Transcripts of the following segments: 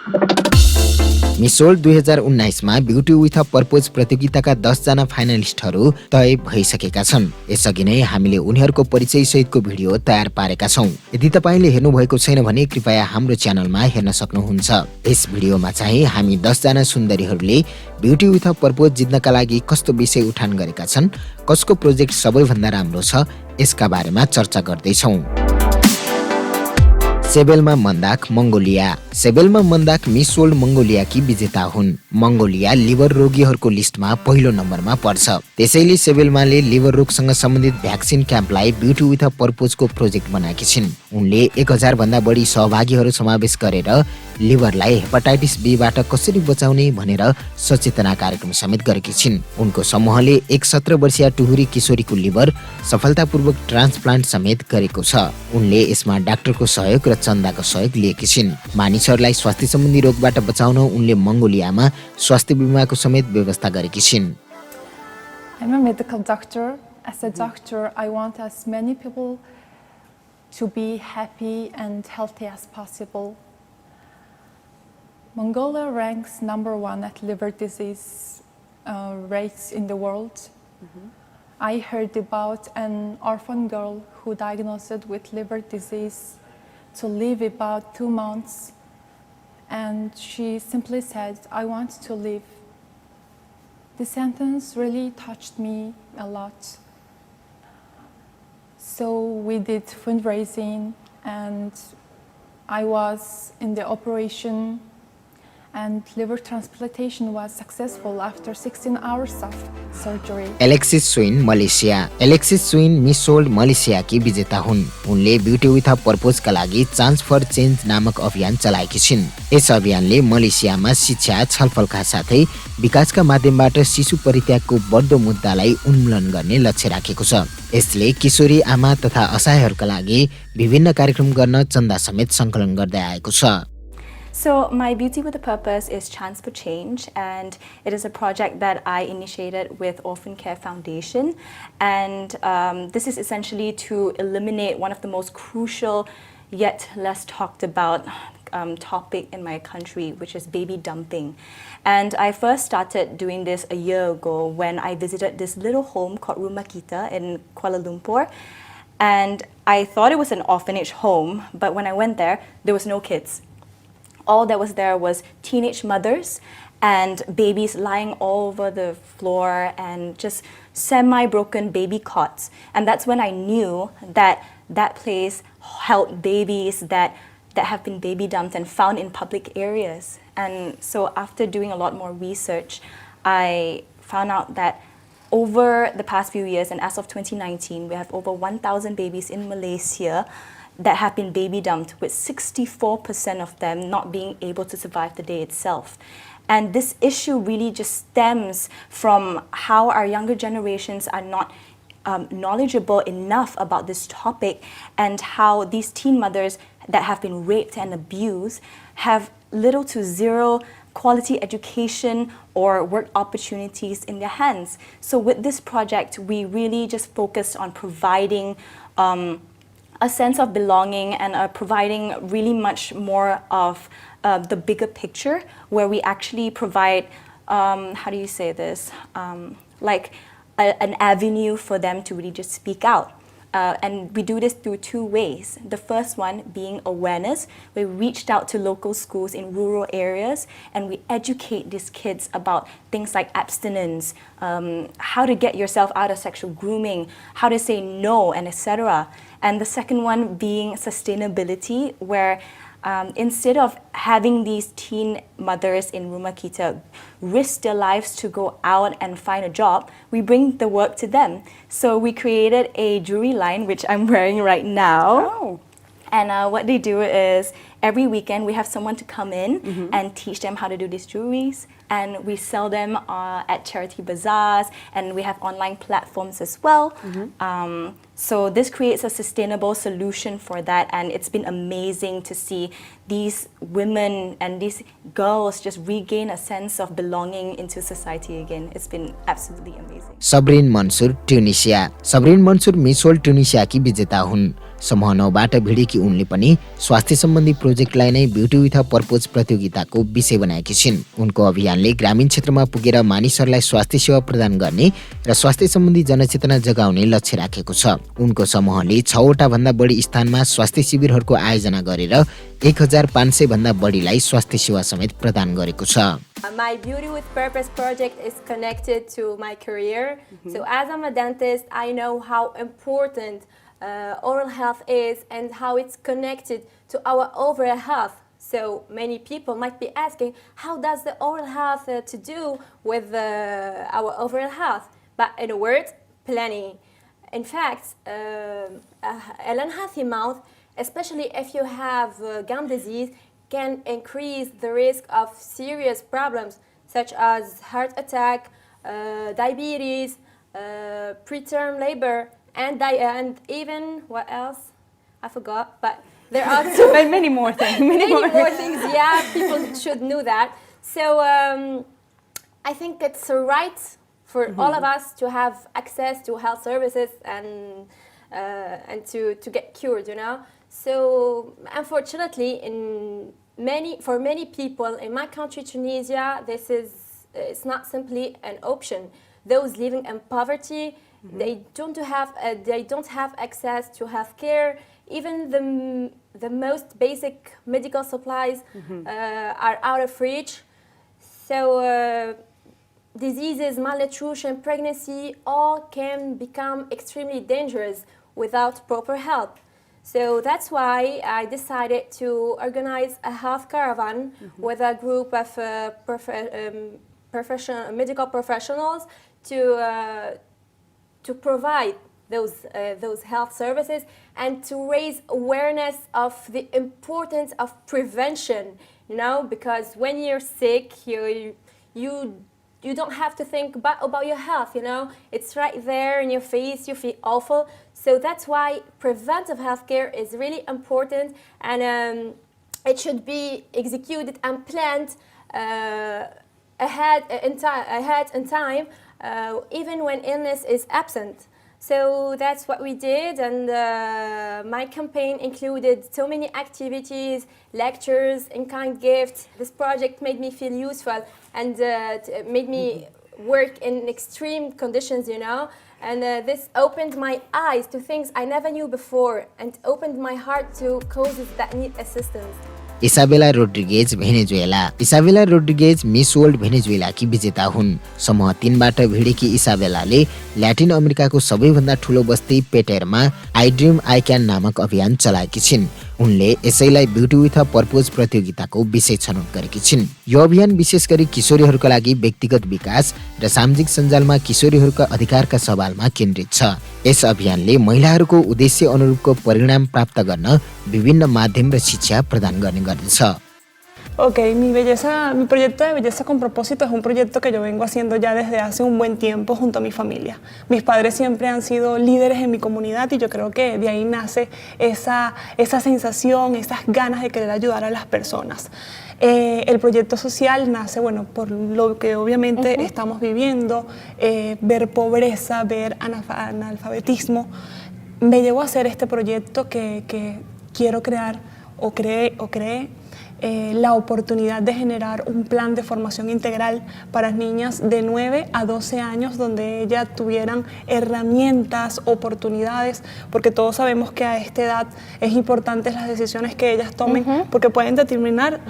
Miss world 2019 मा beauty with a purpose प्रतियोगिताका 10 जना फाइनलिस्टहरू तय भइसकेका छन्। यसअघि नै हामीले उनीहरूको परिचय सहितको भिडियो तयार पारेका छौं। यदि तपाईले हेर्नु भएको छैन भने कृपया हाम्रो च्यानलमा हेर्न सक्नुहुन्छ। यस भिडियोमा चाहिँ हामी 10 जना सुन्दरीहरूले ब्युटी विथ अ पर्पज जित्नका लागि कस्तो विषय उठान गरेका छन्, कसको प्रोजेक्ट सबैभन्दा राम्रो छ, यसका बारेमा चर्चा गर्दै छौं। सेबेलमा मन्दाख मंगोलिया। सेबेलमा मन्दाख मिस वर्ल्ड मंगोलियाकी विजेता हुन्। मंगोलिया लिभर रोगीहरूको लिस्टमा पहिलो नम्बरमा पर्छ। त्यसैले सेबेलमाले लिभर रोगसँग सम्बन्धित भ्याक्सिन क्याम्पलाई ब्युटी विथ अ पर्पजको प्रोजेक्ट बनाएकी छिन्। उनले 1000 भन्दा बढी सहभागीहरू समावेश गरेर लिभरलाई हेपाटाइटिस बीबाट कसरी बचाउने भनेर सचेतना कार्यक्रम समेत गरेकी छिन्। उनको समूहले एक 17 वर्षीय टुहुरी किशोरीको लिभर सफलतापूर्वक ट्रान्सप्लान्ट समेत गरेको छ। उनले यसमा डाक्टरको सहयोग र चन्दाको सहयोग लिएकी छिन्। मानिसहरूलाई स्वास्थ्य सम्बन्धी रोगबाट बचाउन उनले मंगोलियामा स्वास्थ्य बीमाको समेत व्यवस्था गरेकी छिन्। I'm a medical doctor. As a doctor, I want as many people to be happy and healthy as possible. Mongolia ranks #1 at liver disease rates in the world. I heard about an orphan girl who diagnosed with liver disease to live about 2 months, and she simply said, "I want to live." The sentence really touched me a lot. So we did fundraising, and I was in the operation, and liver transplantation was successful after 16 hours of surgery. Alexis Su Yin Malaysia. Alexis Su Yin miss world मलेसियाकी विजेता हुन्। उनले beauty with अ पर्पजका लागि chance फर change नामक अभियान चलाएकी छिन्। Yes अभियानले मलेसियामा शिक्षा, छलफलका साथै विकासका माध्यमबाट शिशु परित्यागको बढ्दो मुद्दालाई उन्मूलन गर्ने लक्ष्य राखेको छ। यसले किशोरी आमा तथा असहायहरूका लागि विभिन्न कार्यक्रम गर्न चन्दा समेत सङ्कलन गर्दै आएको छ। So my Beauty with a Purpose is Chance for Change, and it is a project that I initiated with Orphan Care Foundation, and this is essentially to eliminate one of the most crucial yet less talked about topic in my country, which is baby dumping. And I first started doing this a year ago when I visited this little home called Rumah Kita in Kuala Lumpur, and I thought it was an orphanage home, but when I went there, there was no kids. All that was there was teenage mothers and babies lying all over the floor and just semi-broken baby cots. And that's when I knew that that place held babies that have been baby dumped and found in public areas. And so after doing a lot more research, I found out that over the past few years, and as of 2019, we have over 1,000 babies in Malaysia that have been baby dumped, with 64% of them not being able to survive the day itself. And this issue really just stems from how our younger generations are not knowledgeable enough about this topic, and how these teen mothers that have been raped and abused have little to zero quality education or work opportunities in their hands. So with this project, we really just focused on providing a sense of belonging and providing really much more of the bigger picture, where we actually provide, how do you say this, like an avenue for them to really just speak out. And we do this through 2 ways. The first one being awareness. We reached out to local schools in rural areas, and we educate these kids about things like abstinence, how to get yourself out of sexual grooming, how to say no, and etc. And the second one being sustainability, where instead of having these teen mothers in Rumah Kita risk their lives to go out and find a job, we bring the work to them. So we created a jewelry line, which I'm wearing right now. Oh. And what they do is every weekend we have someone to come in and teach them how to do these jewelries. And we sell them at charity bazaars, and we have online platforms as well. So this creates a sustainable solution for that, and it's been amazing to see these women and these girls just regain a sense of belonging into society again. It's been absolutely amazing. Sabrine Mansour, Tunisia. Sabrine Mansour miss world ट्युनिसियाकी विजेता हुन्। समूह 9बाट भिडेकी उनले पनि स्वास्थ्य सम्बन्धी प्रोजेक्टलाई नै beauty with a purpose प्रतियोगिताको विषय बनाएकी छिन्। उनको अभियानले ग्रामीण क्षेत्रमा पुगेर मानिसहरूलाई स्वास्थ्य सेवा प्रदान गर्ने र स्वास्थ्य सम्बन्धी जनचेतना जगाउने लक्ष्य राखेको छ। उनको समूहले 6 वटा भन्दा बढी स्थानमा स्वास्थ्य शिविरहरूको आयोजना गरेर 1500 भन्दा बढीलाई स्वास्थ्य सेवा समेत प्रदान गरेको छ। My Beauty with Purpose project is connected to my career. So as I'm a dentist, I know how important oral health is and how it's connected to our overall health. So many people might be asking, how does the oral health to do with our overall health? But in a word, plenty. In fact, an unhealthy mouth, especially if you have gum disease, can increase the risk of serious problems such as heart attack, diabetes, preterm labor, and even what else? I forgot, but there are so many more things. Many more things. Yeah, people should know that. So I think it's right for all of us to have access to health services and to get cured. You know. So unfortunately, for many people in my country, Tunisia, it's not simply an option. Those living in poverty, they don't have access to healthcare. Even the most basic medical supplies are out of reach. So diseases, malnutrition, pregnancy, all can become extremely dangerous without proper help. So that's why I decided to organize a health caravan with a group of medical professionals to provide those health services and to raise awareness of the importance of prevention. You know, because when you're sick, you don't have to think about your health, you know. It's right there in your face, you feel awful. So that's why preventive healthcare is really important, and it should be executed and planned ahead in time, even when illness is absent. So that's what we did, and my campaign included so many activities, lectures, in-kind gifts. This project made me feel useful and made me work in extreme conditions, you know. And this opened my eyes to things I never knew before and opened my heart to causes that need assistance. Isabella Rodriguez Venezuela. Isabella Rodriguez miss world भेनेजुएलाकी विजेता हुन्। समूह 3 बाट भिडेकी इसाबेलाले Latin अमेरिकाको सबैभन्दा ठूलो बस्ती पेटेरमा आई dream आई क्यान नामक अभियान चलाएकी छिन्। उनले यसैलाई ब्युटी विथ अ पर्पज प्रतियोगिताको विषय छनौट गरेकी छिन्। यो अभियान विशेष गरी किशोरीहरूका लागि व्यक्तिगत विकास र सामाजिक सञ्जालमा किशोरीहरूका अधिकारका सवालमा केन्द्रित छ। यस अभियानले महिलाहरूको उद्देश्य अनुरूपको परिणाम प्राप्त गर्न विभिन्न माध्यम र शिक्षा प्रदान गर्ने गर्दछ। Ok, mi proyecto de Belleza con Propósito es un proyecto que yo vengo haciendo ya desde hace un buen tiempo junto a mi familia. Mis padres siempre han sido líderes en mi comunidad y yo creo que de ahí nace esa sensación, esas ganas de querer ayudar a las personas. El proyecto social nace, bueno, por lo que obviamente estamos viviendo, ver pobreza, ver analfabetismo. Me llevó a hacer este proyecto que quiero crear o creé la oportunidad de generar un plan de formación integral para niñas de 9 a 12 años donde ellas tuvieran herramientas, oportunidades, porque todos sabemos que a esta edad es importante las decisiones que ellas tomen porque pueden determinar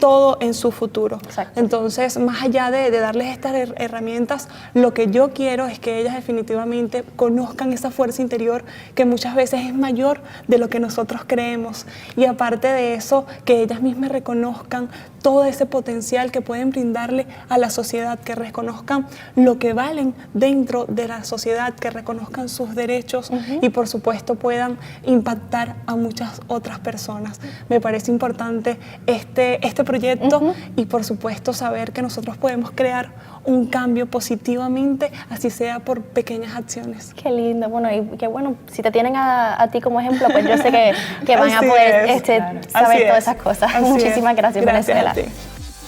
todo en su futuro. Exacto. Entonces, más allá de darles estas herramientas, lo que yo quiero es que ellas definitivamente conozcan esa fuerza interior que muchas veces es mayor de lo que nosotros creemos, y aparte de eso, que ellas mismas reconozcan todo ese potencial que pueden brindarle a la sociedad, que reconozcan lo que valen dentro de la sociedad, que reconozcan sus derechos y por supuesto puedan impactar a muchas otras personas. Me parece importante este proyecto y por supuesto saber que nosotros podemos crear un cambio positivamente, así sea por pequeñas acciones. Qué lindo, bueno, y qué bueno, si te tienen a ti como ejemplo, pues yo sé que van a poder saber todas esas cosas. Muchísimas gracias, Venezuela.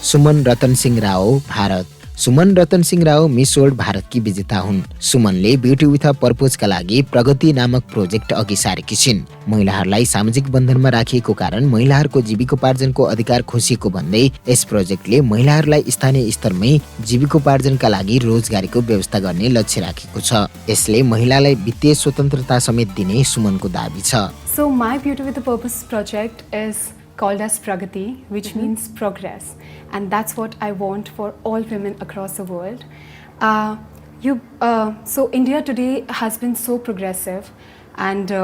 Suman Ratansingh Rao, Bharat. Suman Ratansingh Rao miss world भारतकी विजेता हुन्। सुमनले beauty with अ पर्पजका लागि प्रगति नामक project अघि सारेकी छिन्। महिलाहरूलाई सामाजिक बन्धनमा राखिएको कारण महिलाहरूको जीविकोपार्जनको अधिकार खोसिएको भन्दै यस प्रोजेक्टले महिलाहरूलाई स्थानीय स्तरमै जीविकोपार्जनका लागि रोजगारीको व्यवस्था गर्ने लक्ष्य राखेको छ। यसले महिलालाई वित्तीय स्वतन्त्रता समेत दिने सुमनको दाबी छ। So my Beauty with a Purpose project is called as Pragati, which means progress, and that's what I want for all women across the world. So India today has been so progressive, and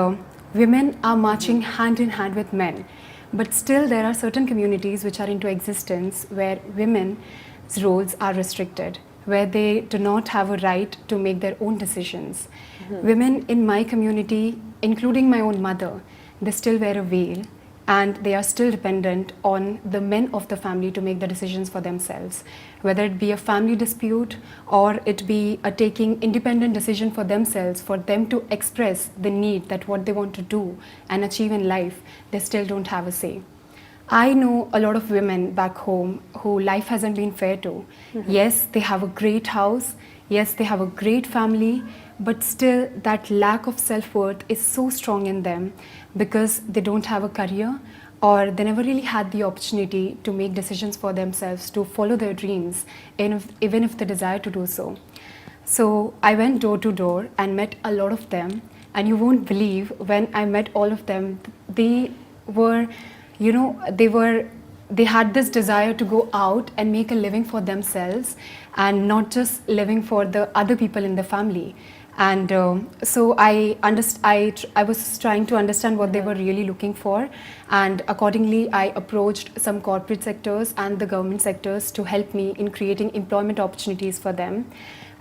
women are marching hand in hand with men, but still there are certain communities which are into existence where women's roles are restricted, where they do not have a right to make their own decisions. Women in my community, including my own mother, they still wear a veil, and they are still dependent on the men of the family to make the decisions for themselves, whether it be a family dispute or it be a taking independent decision for themselves, for them to express the need that what they want to do and achieve in life, they still don't have a say. I know a lot of women back home who life hasn't been fair to. Yes, they have a great house, yes, they have a great family, but still that lack of self-worth is so strong in them because they don't have a career, or they never really had the opportunity to make decisions for themselves, to follow their dreams, even if they desire to do so. So I went door to door and met a lot of them, and you won't believe when I met all of them, they were, they had this desire to go out and make a living for themselves and not just living for the other people in the family. And so I was trying to understand what they were really looking for, and accordingly I approached some corporate sectors and the government sectors to help me in creating employment opportunities for them.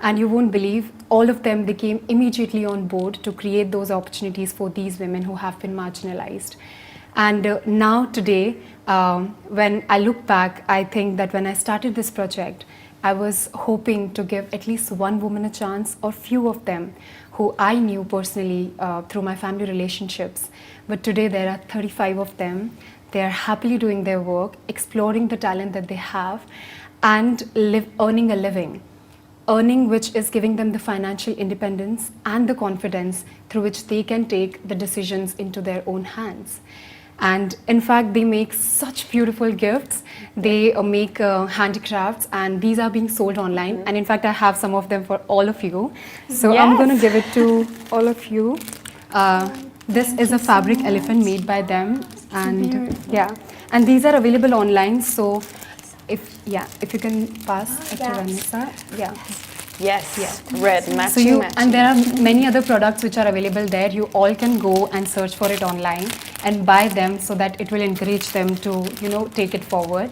And you won't believe, all of them, they came immediately on board to create those opportunities for these women who have been marginalized. And now today, when I look back, I think that when I started this project, I was hoping to give at least one woman a chance, or few of them who I knew personally through my family relationships. But today there are 35 of them. They are happily doing their work, exploring the talent that they have, and earning a living. Earning which is giving them the financial independence and the confidence through which they can take the decisions into their own hands. And in fact, they make such beautiful gifts. They make handicrafts, and these are being sold online. And in fact, I have some of them for all of you. So I'm going to give it to all of you. This is a fabric elephant made by them, and and these are available online. So if you can pass it to Vanessa, Yes, red, matching, so matching. And there are many other products which are available there. You all can go and search for it online and buy them, so that it will encourage them to, take it forward.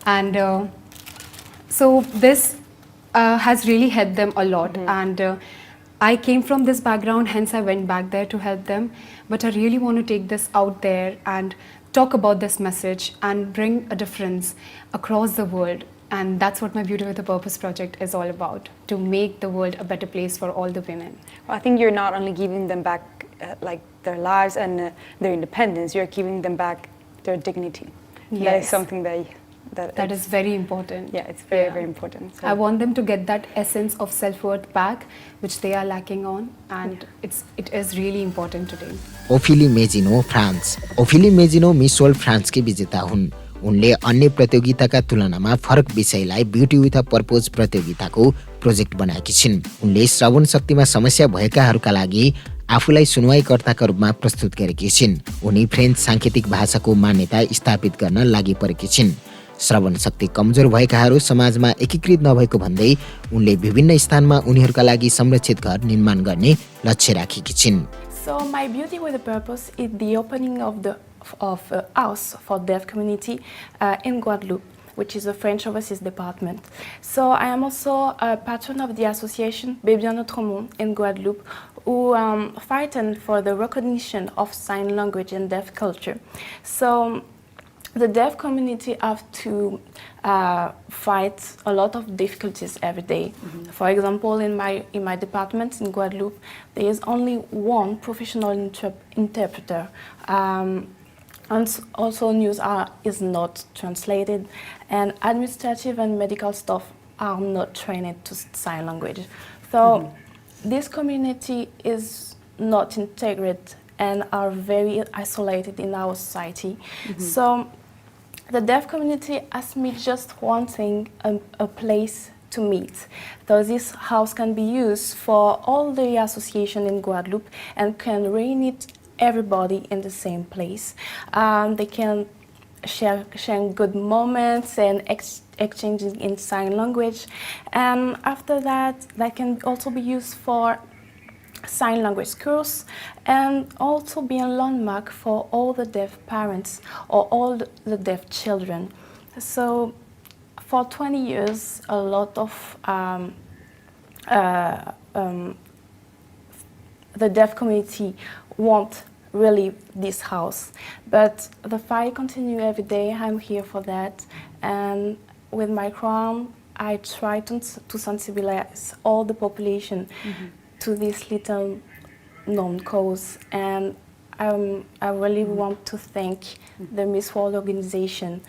And so this has really helped them a lot. And I came from this background, hence I went back there to help them. But I really want to take this out there and talk about this message and bring a difference across the world. And that's what my Beauty with a Purpose project is all about, to make the world a better place for all the women. Well, I think you're not only giving them back their lives and their independence, you're giving them back their dignity. Yes. That is something that is very important. Yeah, it's very, very important. So I want them to get that essence of self-worth back, which they are lacking on, and it is really important today. Ophely Mezino France. Ophely Mezino miss world फ्रान्सकी विजेता हुन्। उनले अन्य प्रतियोगिताका तुलनामा फरक विषयलाई beauty with a purpose प्रतियोगिताको प्रोजेक्ट बनाएकी छिन्। उनले श्रवण शक्तिमा समस्या भएकाहरूका लागि आफूलाई सुनवाईकर्ताका रूपमा प्रस्तुत गरेकी छिन्। उनी फ्रेन्च सांकेतिक भाषाको मान्यता स्थापित गर्न लागि परेकी छिन्। श्रवण शक्ति कमजोर भएकाहरू समाजमा एकीकृत नभएको भन्दै उनले विभिन्न स्थानमा उनीहरूका लागि संरक्षित घर निर्माण गर्ने लक्ष्य राखेकी छिन्। So my Beauty with a Purpose is the opening of a house for deaf community in Guadeloupe, which is a French overseas department. So I am also a patron of the association Bébé Notre Monde in Guadeloupe, who fighting for the recognition of sign language and deaf culture. So the deaf community have to fight a lot of difficulties every day. For example, in my department in Guadeloupe, there is only one professional interpreter. And also news is not translated, and administrative and medical staff are not trained to sign language. So this community is not integrated and are very isolated in our society. So the deaf community asked me just one thing, a place to meet. So this house can be used for all the association in Guadeloupe and can reunite everybody in the same place. They can share good moments and exchanging in sign language. And after that can also be used for sign language course and also be a landmark for all the deaf parents or all the deaf children. So for 20 years, a lot of the deaf community want really this house, but the fight continue every day. I'm here for that, and with my crown, I try to sensibilize all the population to this little known cause, and I really want to thank the Miss World organization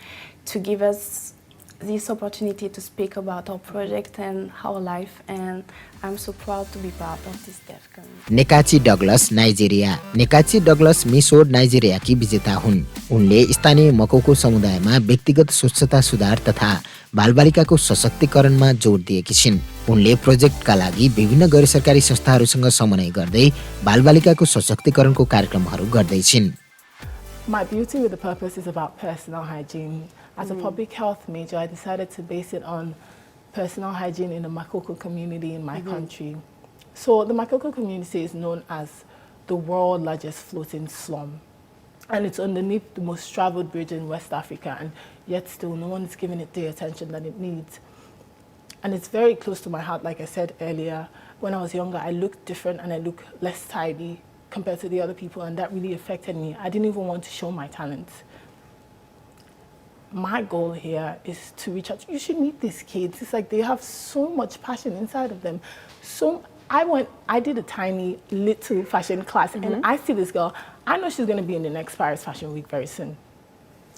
to give us this opportunity to speak about our project and our life, and I'm so proud to be part of this deaf community. Nekachi Douglas Nigeria Nekachi Douglas miss world Nigeria की विजेता हुन्। उनले स्थानीय मकोको समुदायमा व्यक्तिगत स्वच्छता सुधार तथा बालबालिकाको सशक्तिकरणमा जोड दिएकी छिन्। उनले प्रोजेक्टका लागि विभिन्न गैर सरकारी संस्थाहरूसँग समन्वय गर्दै बालबालिकाको सशक्तिकरणको कार्यक्रमहरू गर्दै छिन्। My beauty with a purpose is about personal hygiene. As a public health major, I decided to base it on personal hygiene in the Makoko community in my country. So the Makoko community is known as the world's largest floating slum. And it's underneath the most traveled bridge in West Africa, and yet still no one is giving it the attention that it needs. And it's very close to my heart, like I said earlier. When I was younger, I looked different and I looked less tidy compared to the other people, and that really affected me. I didn't even want to show my talents. My goal here is to reach out. You should meet these kids. It's like they have so much passion inside of them. So I did a tiny little fashion class, and I see this girl. I know she's going to be in the next Paris Fashion Week very soon.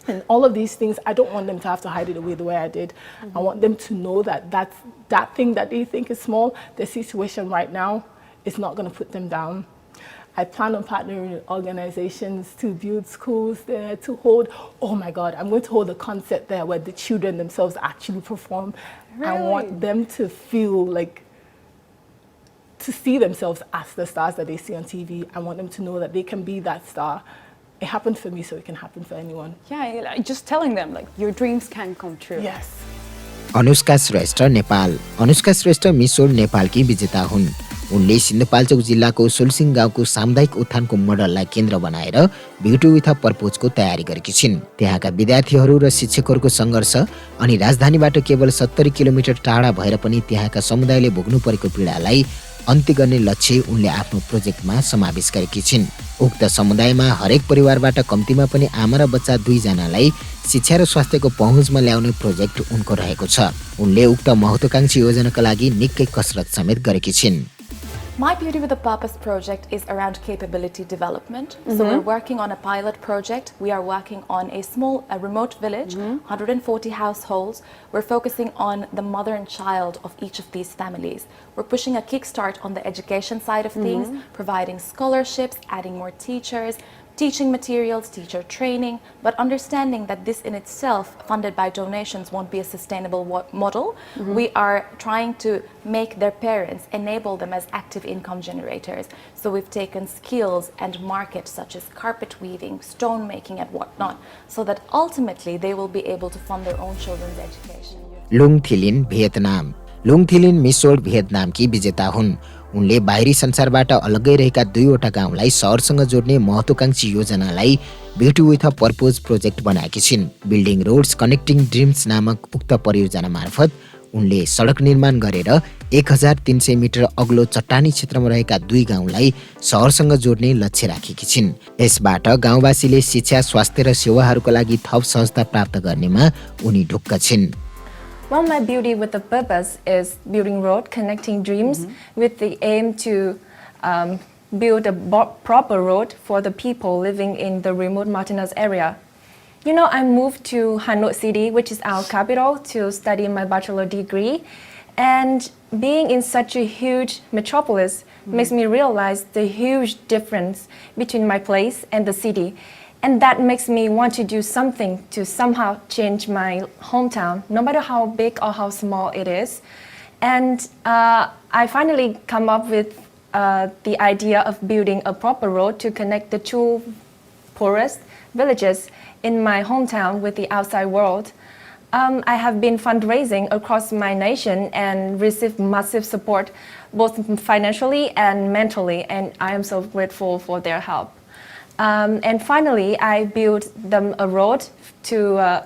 And all of these things, I don't want them to have to hide it away the way I did. I want them to know that that thing that they think is small, their situation right now is not going to put them down. I plan on partnering with organizations to build schools there, to hold, oh my God, I'm going to hold a concert there where the children themselves actually perform. Really? I want them to feel like, to see themselves as the stars that they see on TV. I want them to know that they can be that star. It happened for me, so it can happen for anyone. Yeah, just telling them, like, your dreams can come true. Yes. Anushka श्रेष्ठ नेपाल अनुष्का श्रेष्ठ miss world नेपालकी विजेता हुन्। उनले सिन्धुपाल्चोक जिल्लाको सोलसिङ गाउँको सामुदायिक उत्थानको मोडललाई केन्द्र बनाएर ब्युटी विथ अ पर्पोजको तयारी गरेकी छिन्। त्यहाँका विद्यार्थीहरू र शिक्षकहरूको सङ्घर्ष अनि राजधानीबाट केवल 70 किलोमिटर टाढा भएर पनि त्यहाँका समुदायले भोग्नु परेको पीडालाई अन्त्य गर्ने लक्ष्य उनले आफ्नो प्रोजेक्टमा समावेश गरेकी छिन्। उक्त समुदायमा हरेक परिवारबाट कम्तीमा पनि आमा र बच्चा 2 जनालाई शिक्षा र स्वास्थ्यको पहुँचमा ल्याउने प्रोजेक्ट उनको रहेको छ। उनले उक्त महत्त्वकांक्षी योजनाका लागि निकै कसरत समेत गरेकी छिन्। My Beauty with a Purpose project is around capability development. So we're working on a pilot project. We are working on a remote village, 140 households. We're focusing on the mother and child of each of these families. We're pushing a kickstart on the education side of things, providing scholarships, adding more teachers, teaching materials, teacher training, but understanding that this in itself, funded by donations, won't be a sustainable model. We are trying to make their parents, enable them as active income generators. So we've taken skills and markets such as carpet weaving, stone making and whatnot, so that ultimately they will be able to fund their own children's education. Luong Thuy Linh Vietnam Luong Thuy Linh miss world भियतनामकी विजेता हुन्। उनले बाहिरी संसारबाट अलग्गै रहेका 2वटा गाउँलाई शहरसँग जोड्ने महत्त्वकांक्षी योजनालाई beauty with a purpose project बनाएकी छिन्। बिल्डिङ रोड्स कनेक्टिङ ड्रिम्स नामक उक्त परियोजना मार्फत उनले सडक निर्माण गरेर 1300 मिटर अग्लो चट्टानी क्षेत्रमा रहेका 2 गाउँलाई शहरसँग जोड्ने लक्ष्य राखेकी छिन्। यसबाट गाउँवासीले शिक्षा, स्वास्थ्य र सेवाहरूका लागि थप सहजता प्राप्त गर्नेमा उनी ढुक्क छिन्। Well, my beauty with a purpose is building road, connecting dreams with the aim to build a proper road for the people living in the remote mountainous area. You know, I moved to Hanoi City, which is our capital, to study my bachelor degree. And being in such a huge metropolis makes me realize the huge difference between my place and the city. And that makes me want to do something to somehow change my hometown, no matter how big or how small it is. And I finally come up with the idea of building a proper road to connect the two poorest villages in my hometown with the outside world. I have been fundraising across my nation and received massive support, both financially and mentally, and I am so grateful for their help. And finally, I built them a road to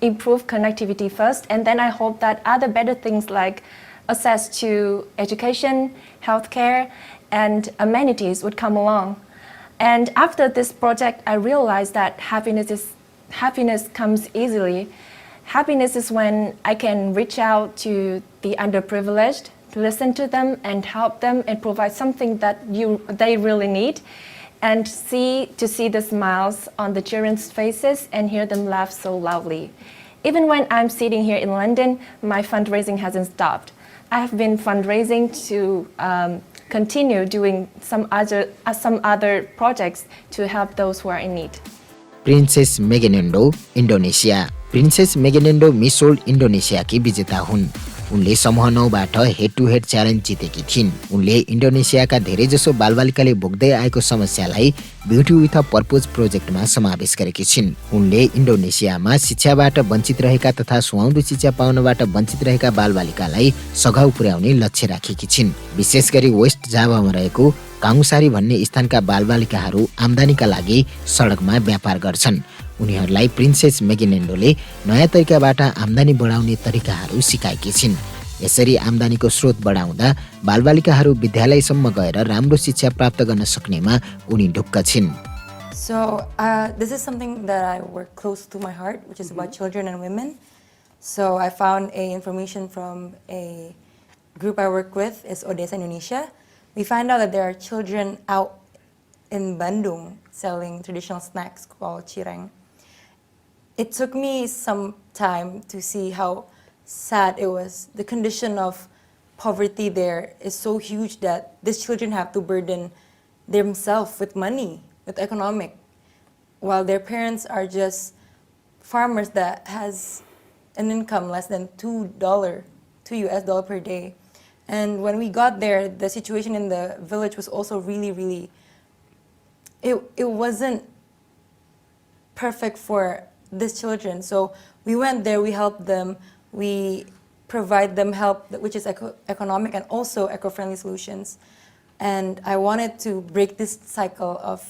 improve connectivity first, and then I hope that other better things like access to education, healthcare, and amenities would come along. And after this project, I realized that happiness comes easily. Happiness is when I can reach out to the underprivileged, to listen to them and help them and provide something that they really need, and to see the smiles on the children's faces and hear them laugh so loudly. Even when I'm sitting here in London, my fundraising hasn't stopped. I have been fundraising to continue doing some other projects to help those who are in need. Princess Megonondo Indonesia Princess Megonondo miss world इन्डोनेसियाकी विजेता हुन्। उनले समूह 9बाट head to head challenge जितेकी थिइन्। उनले इन्डोनेसियाका धेरैजसो बालबालिकाले भोग्दै आएको समस्यालाई ब्युटी विथ अ पर्पज प्रोजेक्टमा समावेश गरेकी छिन्। उनले इन्डोनेसियामा शिक्षाबाट वञ्चित रहेका तथा सुहाउँदो शिक्षा पाउनबाट वञ्चित रहेका बालबालिकालाई सघाउ पुर्याउने लक्ष्य राखेकी छिन्। विशेष गरी वेस्ट जाभामा रहेको काङसारी भन्ने स्थानका बालबालिकाहरू आम्दानीका लागि सडकमा व्यापार गर्छन्। उनीहरूलाई प्रिन्सेस मेगोनोन्डोले नयाँ तरिकाबाट आम्दानी बढाउने तरिकाहरू सिकाएकी छिन्। यसरी आम्दानीको स्रोत बढाउँदा बालबालिकाहरू विद्यालयसम्म गएर राम्रो शिक्षा प्राप्त गर्न सक्नेमा उनी ढुक्क छिन्। So this is something that I work close to my heart, which is about children and women. So I found information from a group I work with, is Odessa, Indonesia. We find out that there are children out in Bandung selling traditional snacks called cireng. It took me some time to see how sad it was. The condition of poverty there is so huge that these children have to burden themselves with money, with economic, while their parents are just farmers that has an income less than $2 US per day. And when we got there, the situation in the village was also really, it wasn't perfect for these children. So we went there, we helped them, we provide them help, which is economic and also eco-friendly solutions. And I wanted to break this cycle of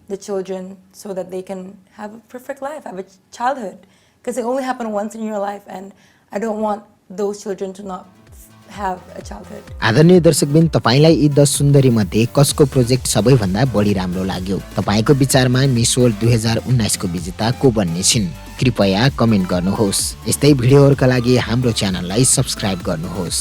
the children so that they can have a perfect life, have a childhood. Because it only happened once in your life, and I don't want those children to not have a childhood. आदरणीय दर्शकबिन, तपाईलाई यी 10 सुन्दरी मध्ये कसको project सबैभन्दा बढी राम्रो लाग्यो? तपाईको विचारमा मिस वर्ल्ड 2019 को विजेता को बन्ने छिन्? कृपया कमेन्ट गर्नुहोस्। यस्तै भिडियोहरुका लागि हाम्रो च्यानललाई सब्स्क्राइब गर्नुहोस्।